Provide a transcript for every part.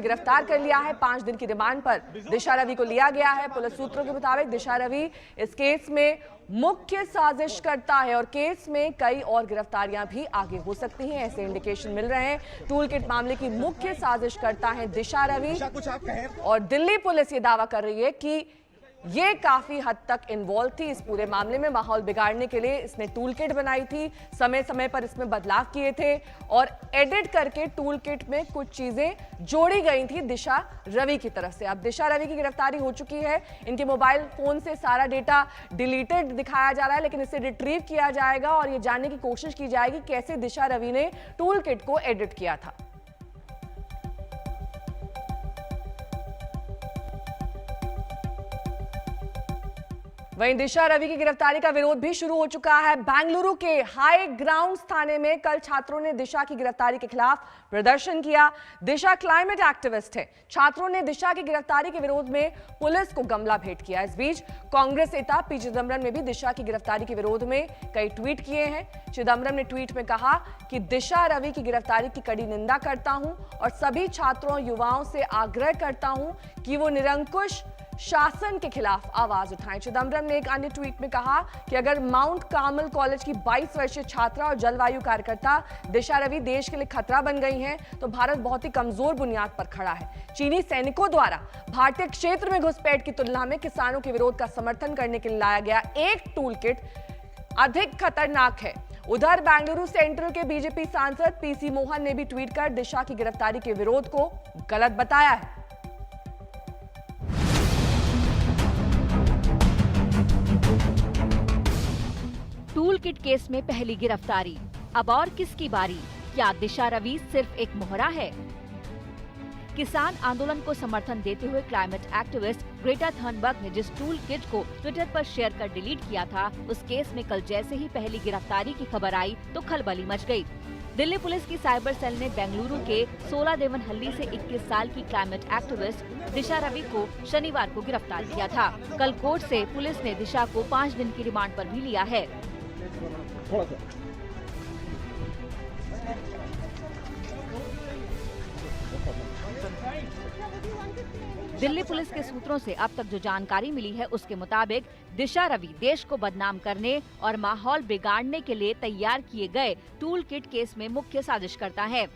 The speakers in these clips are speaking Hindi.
ने गिरफ्तार कर लिया है। 5 दिन की रिमांड पर दिशा रवि को लिया गया है। पुलिस सूत्रों के मुताबिक दिशा रवि इस केस में मुख्य साजिश करता है और केस में कई और गिरफ्तारियां भी आगे हो सकती हैं, ऐसे इंडिकेशन मिल रहे हैं। टूल किट मामले की मुख्य साजिश करता है दिशा रवि और दिल्ली पुलिस ये दावा कर रही है कि ये काफी हद तक इन्वॉल्व थी इस पूरे मामले में। माहौल बिगाड़ने के लिए इसने टूल किट बनाई थी, समय समय पर इसमें बदलाव किए थे और एडिट करके टूल किट में कुछ चीजें जोड़ी गई थी दिशा रवि की तरफ से। अब दिशा रवि की गिरफ्तारी हो चुकी है। इनके मोबाइल फोन से सारा डेटा डिलीटेड दिखाया जा रहा है, लेकिन इसे रिट्रीव किया जाएगा और ये जानने की कोशिश की जाएगी कैसे दिशा रवि ने टूल किट को एडिट किया था। वहीं दिशा रवि की गिरफ्तारी का विरोध भी शुरू हो चुका है। बेंगलुरु के हाई ग्राउंड्स थाने में कल छात्रों ने दिशा की गिरफ्तारी के खिलाफ प्रदर्शन किया। दिशा क्लाइमेट एक्टिविस्ट है। छात्रों ने दिशा की गिरफ्तारी के विरोध में पुलिस को गमला भेंट किया। इस बीच कांग्रेस नेता पी चिदंबरम ने भी दिशा की गिरफ्तारी के विरोध में कई ट्वीट किए हैं। चिदंबरम ने ट्वीट में कहा कि दिशा रवि की गिरफ्तारी की कड़ी निंदा करता हूं और सभी छात्रों युवाओं से आग्रह करता हूं कि वो निरंकुश शासन के खिलाफ आवाज उठाएं। चिदंबरम ने एक अन्य ट्वीट में कहा कि अगर माउंट कार्मल कॉलेज की 22 वर्षीय छात्रा और जलवायु कार्यकर्ता दिशा रवि देश के लिए खतरा बन गई हैं, तो भारत बहुत ही कमजोर बुनियाद पर खड़ा है। चीनी सैनिकों द्वारा भारतीय क्षेत्र में घुसपैठ की तुलना में किसानों के विरोध का समर्थन करने के लिए लाया गया एक टूल किट अधिक खतरनाक है। उधर बेंगलुरु सेंट्रल के बीजेपी सांसद पीसी मोहन ने भी ट्वीट कर दिशा की गिरफ्तारी के विरोध को गलत बताया है। टूल किट केस में पहली गिरफ्तारी, अब और किसकी बारी? क्या दिशा रवि सिर्फ एक मोहरा है? किसान आंदोलन को समर्थन देते हुए क्लाइमेट एक्टिविस्ट ग्रेटा थर्नबर्ग ने जिस टूल किट को ट्विटर पर शेयर कर डिलीट किया था, उस केस में कल जैसे ही पहली गिरफ्तारी की खबर आई तो खलबली मच गई। दिल्ली पुलिस की साइबर सेल ने बेंगलुरु के 16 देवनहल्ली से 21 साल की क्लाइमेट एक्टिविस्ट दिशा रवि को शनिवार को गिरफ्तार किया था। कल कोर्ट से पुलिस ने दिशा को 5 दिन की रिमांड पर भी लिया है। दिल्ली पुलिस के सूत्रों से अब तक जो जानकारी मिली है उसके मुताबिक दिशा रवि देश को बदनाम करने और माहौल बिगाड़ने के लिए तैयार किए गए टूल किट केस में मुख्य साजिश करता है।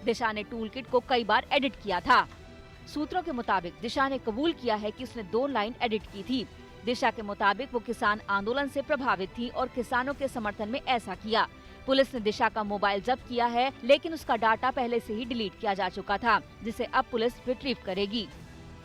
दिशा ने टूल किट को कई बार एडिट किया था। सूत्रों के मुताबिक दिशा ने कबूल किया है कि उसने 2 लाइन एडिट की थी। दिशा के मुताबिक वो किसान आंदोलन से प्रभावित थी और किसानों के समर्थन में ऐसा किया। पुलिस ने दिशा का मोबाइल जब्त किया है, लेकिन उसका डाटा पहले से ही डिलीट किया जा चुका था, जिसे अब पुलिस रिट्रीव करेगी।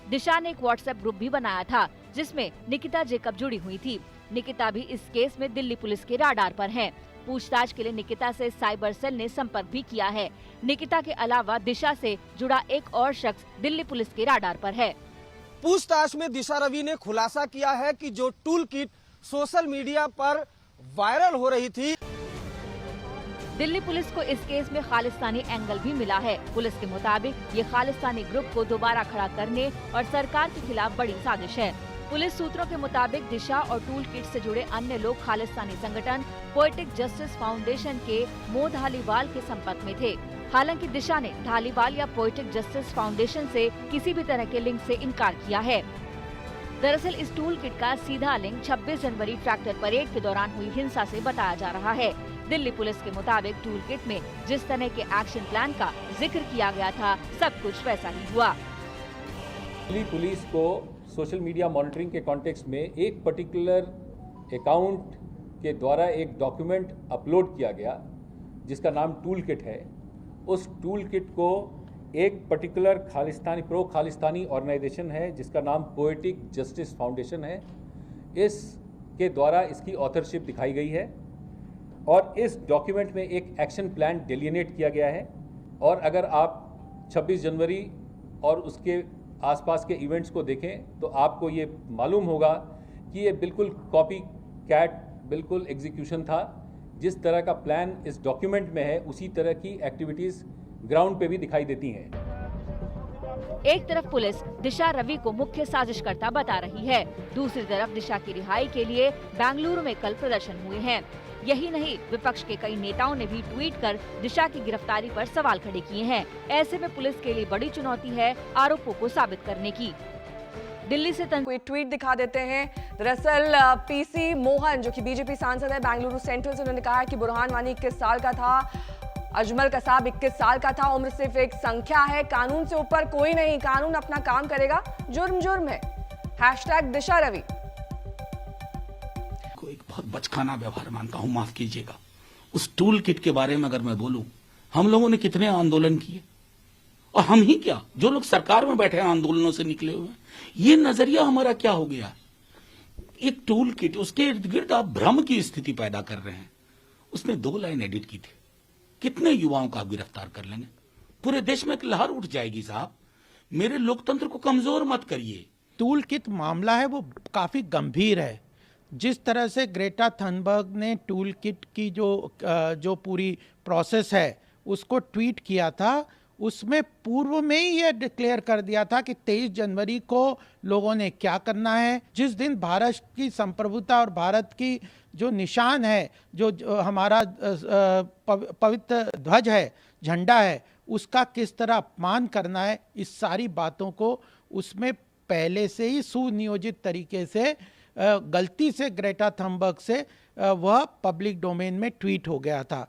दिशा ने एक व्हाट्सएप ग्रुप भी बनाया था, जिसमें निकिता जेकब जुड़ी हुई थी। निकिता भी इस केस में दिल्ली पुलिस के राडार पर है। पूछताछ के लिए निकिता से साइबर सेल ने संपर्क भी किया है। निकिता के अलावा दिशा से जुड़ा एक और शख्स दिल्ली पुलिस के राडार पर है। पूछताछ में दिशा रवि ने खुलासा किया है कि जो टूल किट सोशल मीडिया पर वायरल हो रही थी। दिल्ली पुलिस को इस केस में खालिस्तानी एंगल भी मिला है। पुलिस के मुताबिक ये खालिस्तानी ग्रुप को दोबारा खड़ा करने और सरकार के खिलाफ बड़ी साजिश है। पुलिस सूत्रों के मुताबिक दिशा और टूल किट से जुड़े अन्य लोग खालिस्तानी संगठन पोएटिक जस्टिस फाउंडेशन के मो धालीवाल के संपर्क में थे। हालांकि दिशा ने धालीवाल या पोएटिक जस्टिस फाउंडेशन से किसी भी तरह के लिंक से इनकार किया है। दरअसल इस टूल किट का सीधा लिंक 26 जनवरी ट्रैक्टर परेड के दौरान हुई हिंसा से बताया जा रहा है। दिल्ली पुलिस के मुताबिक टूल किट में जिस तरह के एक्शन प्लान का जिक्र किया गया था, सब कुछ वैसा ही हुआ। दिल्ली पुलिस को सोशल मीडिया मॉनिटरिंग के कॉन्टेक्स्ट में एक पर्टिकुलर अकाउंट के द्वारा एक डॉक्यूमेंट अपलोड किया गया जिसका नाम टूल किट है। उस टूल किट को एक पर्टिकुलर प्रो खालिस्तानी ऑर्गेनाइजेशन है जिसका नाम पोएटिक जस्टिस फाउंडेशन है, इसके द्वारा इसकी ऑथरशिप दिखाई गई है और इस डॉक्यूमेंट में एक एक्शन प्लान डिलिनेट किया गया है। और अगर आप 26 जनवरी और उसके आसपास के इवेंट्स को देखें तो आपको ये मालूम होगा कि ये बिल्कुल कॉपी कैट बिल्कुल एग्जीक्यूशन था। जिस तरह का प्लान इस डॉक्यूमेंट में है उसी तरह की एक्टिविटीज ग्राउंड पे भी दिखाई देती हैं। एक तरफ पुलिस दिशा रवि को मुख्य साजिशकर्ता बता रही है, दूसरी तरफ दिशा की रिहाई के लिए बेंगलुरु में कल प्रदर्शन हुए हैं। यही नहीं, विपक्ष के कई नेताओं ने भी ट्वीट कर दिशा की गिरफ्तारी पर सवाल खड़े किए हैं। ऐसे में पुलिस के लिए बड़ी चुनौती है आरोपों को साबित करने की। दिल्ली से कोई ट्वीट दिखा देते हैं। दरअसल पीसी मोहन जो कि बीजेपी सांसद है बेंगलुरु सेंट्रल से, उन्होंने कहा कि बुरहान वानी 21 साल का था, अजमल कसाब 21 साल का था। उम्र सिर्फ एक संख्या है, कानून से ऊपर कोई नहीं, कानून अपना काम करेगा, जुर्म जुर्म है। #दिशा रवि को एक बहुत बचकाना व्यवहार मानता हूं, माफ कीजिएगा। उस टूल किट के बारे में अगर मैं बोलूं, हम लोगों ने कितने आंदोलन किए, और हम ही क्या, जो लोग सरकार में बैठे हैं आंदोलनों से निकले हुए हैं। ये नजरिया हमारा क्या हो गया? एक टूल किट, उसके इर्द गिर्द आप भ्रम की स्थिति पैदा कर रहे हैं। उसने 2 लाइन एडिट की थी, कितने युवाओं को आप गिरफ्तार कर लेंगे? पूरे देश में एक लहर उठ जाएगी। साहब, मेरे लोकतंत्र को कमजोर मत करिए। टूल किट मामला है वो काफी गंभीर है। जिस तरह से ग्रेटा थनबर्ग ने टूल किट की जो पूरी प्रोसेस है उसको ट्वीट किया था, उसमें पूर्व में ही यह डिक्लेयर कर दिया था कि 23 जनवरी को लोगों ने क्या करना है। जिस दिन भारत की संप्रभुता और भारत की जो निशान है, जो हमारा पवित्र ध्वज है, झंडा है, उसका किस तरह अपमान करना है, इस सारी बातों को उसमें पहले से ही सुनियोजित तरीके से गलती से ग्रेटा थनबर्ग से वह पब्लिक डोमेन में ट्वीट हो गया था।